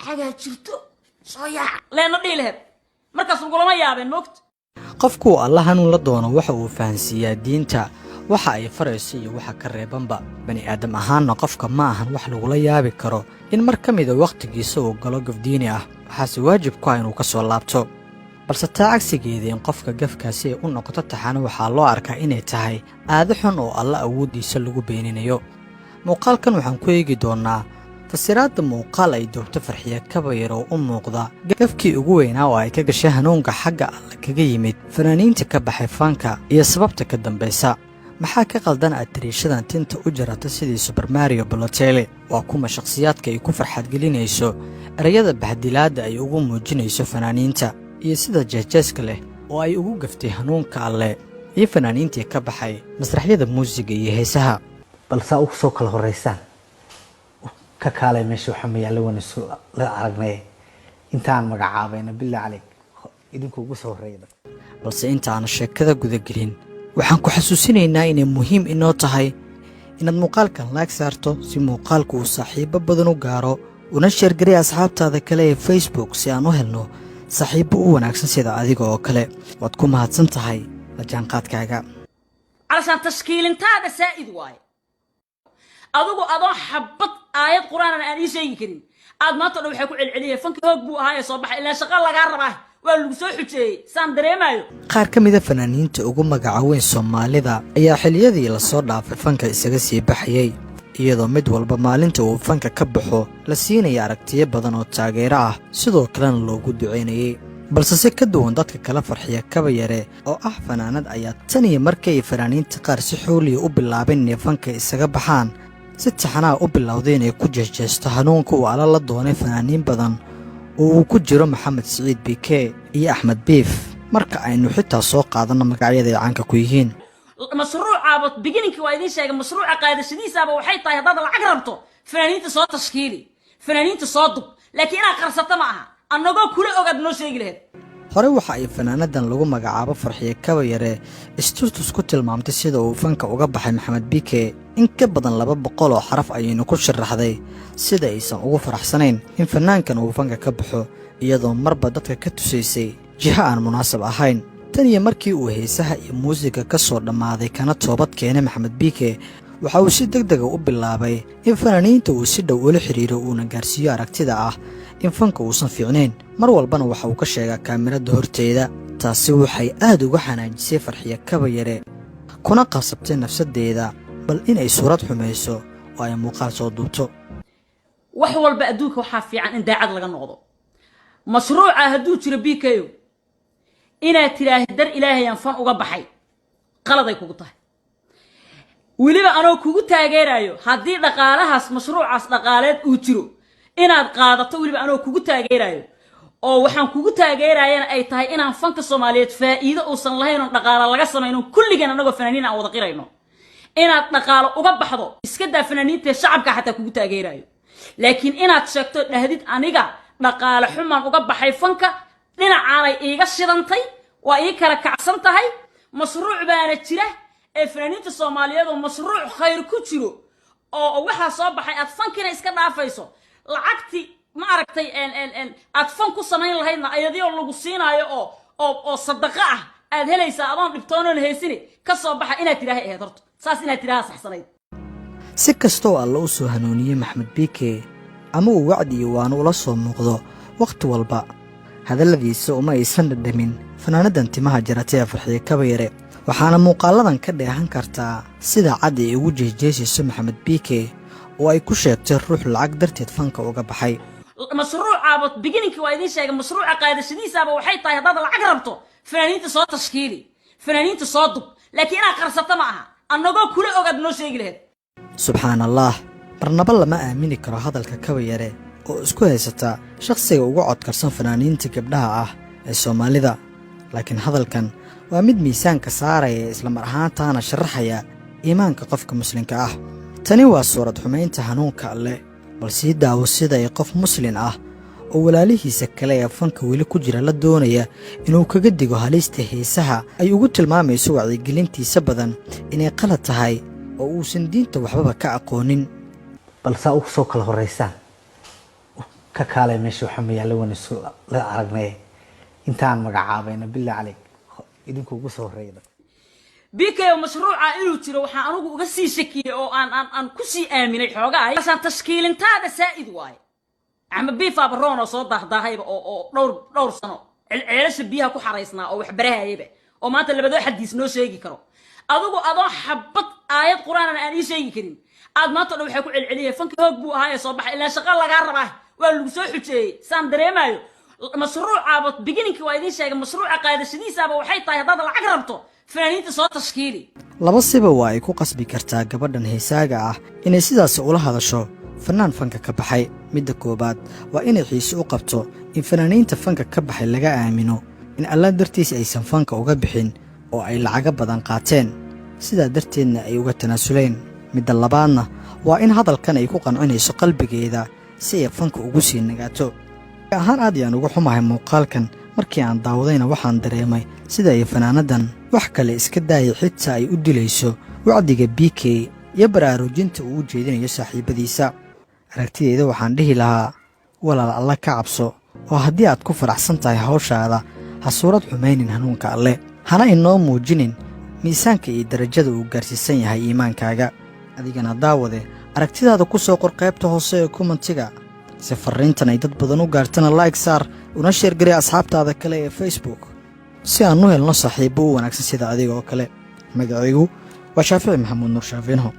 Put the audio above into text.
حاجة جرتو صياع لا نضي لهب مركز القلما يابن موقت qofku Allah hanun la doono waxa uu fahansiiyaa diinta waxa ay farayso iyo waxa ka reebanba bani aadam ahaanna qofka ma ahan wax lagu la yaabi karo in mar kamida waqtigiisa uu galo gafdiini ah waxa waajib ku ah inuu ka soo laabto balse taa cagsigeeda in qofka gafkaasi ay u noqoto taxana waxa loo arkaa inay tahay aad xun oo Allah awoodiisa lagu beeninayo muuqaalkan waxaan ku eegi doonaa fasiraadda muuqaal ay doogto Farxiyo Kaba Yare oo u muuqda gafkii ugu weynaa oo ay ka gashay hanuunka xagga Alle kaga yimid fanaaniinta ka baxay fanka iyo sababta ka dambaysa maxaa ka qaldan atriishadan tinta u jarata sidii Super Mario Balotelli waa kuma shakhsiyaadka ay ku farxad gelinayso erayada bahdilaada ay ugu muujinayso fanaaniinta iyo sida jeejeeska leh oo ay ugu gaftay hanuunka Alle iyo fanaaniintii ka baxay masraxyada muusiga iyo heesaha balse uu soo kala horeysaan ka kaalay meesha waxa meeyay wanaagsan la aragnay intaan magacaabayna billaah caleek idinku ugu soo horeeyay balse intaan sheekada guda gelin waxaan ku xasuusinaynaa inay muhiim inoo tahay inaad muuqaalkan like saarto si muuqaalku uu saaxiibo badan u gaaro una share garay asxaabtaada kale ee Facebook si aan u helno saaxiibo u wanaagsan sida adiga oo kale waad ku mahadsan tahay la jaanqaadkaaga علشان تشكيل انت هذا سائد واي أضو حبط آيات قرآن أنا أني شيء كريم عاد ما تقولوا حكوا العلية فنك هجبوا هاي صباح إلا شغال لقاربه ولا سوي شيء ساندري مايو qaar kamida fanaaniinta ugu magacaaween Soomaalida ayaa xiliyadii la soo dhaafay fanka isaga sii baxayay iyadoo mid walba maalinta uu fanka ka baxo la siinay aragtiyo badan oo taageero ah sidoo kalena loogu duceynayay balse si ka duwan dadka kala Farxiyo Kaba Yare oo ah fanaanad ayaa tan iyo markay fanaaniinta qaar si xooliyo u bilaabeen inay fanka isaga baxaan si taxanaa u bilowdeen ay ku jeejeesto hanuunka uu Alle la doonay fanaaniin badan oo uu ku jiro Maxamed Saciid Bike iyo Axmed Biif marka aynu xitaa soo qaadano magacyada ay caanka ku yihiin مشروع عابط beginning وايدين شيء مشروع قاعدة شديد سابا وحي طاي هذا العقرب ربطه فنانين تصوت تشكيلي فنانين تصادق لكن أنا قرصت معها أنا جو كل أوقات نو شيء له hore waxa ay fanaanadan lagu magacaabo Farxiyo Kaba Yare istutus ku tilmaamtay sida uu fanka uga baxay Maxamed Bike in ka badan 200 oo xaraf ayaynu ku sharaxday sida aysan ugu faraxsanayn in fanaankan uu fanka ka baxo iyadoo marba dadka ka tusaysay jiha aan munaasab ahayn tan iyo markii uu heesaha iyo muusiga ka soo dhamaaday kana toobad keenay Maxamed Bike waxa uu si degdeg ah u bilaabay in fanaaniinta uu si dhow ula xiriiro una gaarsiiyo aragtida ah in fanka uusan fiicnayn mar walbana waxa uu ka sheegaa kaamirada horteeda taasi waxay aad uga xanaajisay Farxiyo Kaba Yare kuna qasabtay nafsadeeda bal in ay suurad xumayso oo ay muuqaal soo duubto wax walba adduunka waxa fiican in daacad laga noqdo mashruuca haduu jiro bikayo ina tiraahi dar ilaahay aan fan uga baxay qaladay kugu tahay waliba anoo kugu taageerayo hadii dhaqaalahaas mashruucaas dhaqaaleed uu jiro inaad qaadato waliba anoo kugu taageerayo oo waxaan kugu taageerayana ay tahay inaan fanka Soomaaliyeed faa'iido uusan lahayn oo dhaqaale laga sameeyno kulligeen anagoo fanaaniin aan wada qirayno inaad dhaqaale uga baxdo iska daa fanaaniinta shacabka xataa kugu taageerayo laakiin inaad sheegto dhahdid aniga dhaqaale xumaan uga baxay fanka dhinacaanay iiga shidantay waa ii kala kacsan tahay mashruuc baana jira ee fanaaniinta Soomaaliyeed oo mashruuc khayr ku jiro oo waxa soo baxay aad fankina iska dhaafayso lacagti ma aragtay aad fan ku samayn lahaydna ayadii oo lagu siinaayo oo sadaqa ah aad helaysaa adoon dhibtoonan heysini ka soo baxa inaad tiraahay ee horto saas inaad tiraaha saxsanayd si kastoo Alle u soo hanuuniyay Maxamed Bike ama uu wacdi waan ula soo muuqdo waqti walba hadaladiisa uma aysan dhadhamin fanaanadan timaha jaratay Farxiyo Kaba Yare waxaana muuqaaladan ka dheehan kartaa sida cad ay ugu jeejeesayso Maxamed Bike oo ay ku sheegtay ruux lacag darteed fanka uga baxay مشروع عابط beginning وايدين شيء مشروع قاعدة شديد سابا وحي طاي هذا العقرب ربطه فنانين تصوت تشكيلي فنانين تصادق لكن أنا قرصت معها أنا جو كل أوقات نو شيء له subxaan allah barnaba lama aamini karo hadalka Kaba Yare oo isku haysata shakhsiga ugu codkarsan fanaaniinta gabdhaha ah ee Soomaalida laakiin hadalkan waa mid miisaanka saaraya isla mar ahaantaana sharaxaya iimaanka qofka muslimka ah tani waa suurad xumeynta hanuunka Alle balse daawo sida ay qof muslim ah oo walaalihiisa kale ee fanka weli ku jira la doonaya inuu kaga digo halista heesaha ay ugu tilmaamayso wacyigelintiisa badan inay qalad tahay oo uusan diinta waxba ka aqoonin balse uu soo kala horeysaan ka kaalay meesha waxa ma yaalla wana soo la aragnay intaan magacaabayna bilaa calayk idinku ugu soo horeeyay بيكي مشروع إنه ترى وحنا أنا أقول قصي شكي أو أن كسي آمن الحوجة عشان تشكيل انت هذا سائد واي عم بيفا برونا صوت ده هاي أو دور سنة علاش بيها كو حريصنا أو حبرها يبه أو ما اللي بدو حد يسنو شيء كرو أضو حبط آيات قرآن أنا أني شيء كريم ما تلو حكوا عليه فنك هجبو هاي صباح إلا شغال لقربه ولا سوي شيء ساندري مايو مشروع عبط beginning وايدين شيء مشروع قاعد شديد سابه وحيط هذا العقربته فنانينta soo tashkiili laba siba waa ay ku qasbi kartaa gabadhan heesaaga ah inay sidaas ula hadasho fanaan fanka ka baxay midda koobaad waa inay xiiso u qabto in fanaaniinta fanka ka baxay laga aamino in alla dartiis aysan fanka uga bixin oo ay lacaga badan qaateen sidaa darteedna ay uga tanaasuleen midda labaadna waa in hadalkan ay ku qancinayso qalbigeeda si ay fanka ugu sii nagaato ahaan aad ayaan ugu xumahay muuqaalkan markii aan daawadayna waxaan dareemay sida ay fanaanadan wax kale iska daayay xitaa ay u dilayso wacdiga BK iyo baraarujinta uu jeedinayo saaxiibadiisa aragtideeda waxaan dhihi lahaa walaal alla ka cabso oo haddii aad ku faraxsan tahay hawshaada ha suurad xumaynin hanuunka alle hana inoo muujinin miisaanka iyo darajada uu gaarsiisan yahay iimaankaaga adigana daawade aragtidaada ku soo qor qaybta hoose ee commentiga si fariintan ay dad badan u gaartana like saar una share gari asxaabtaada kale ee Facebook si aan u helno saaxiibo wanaagsan sida adiga oo kale magacaygu waa Shaafici Maxamuud Nur Shaafinho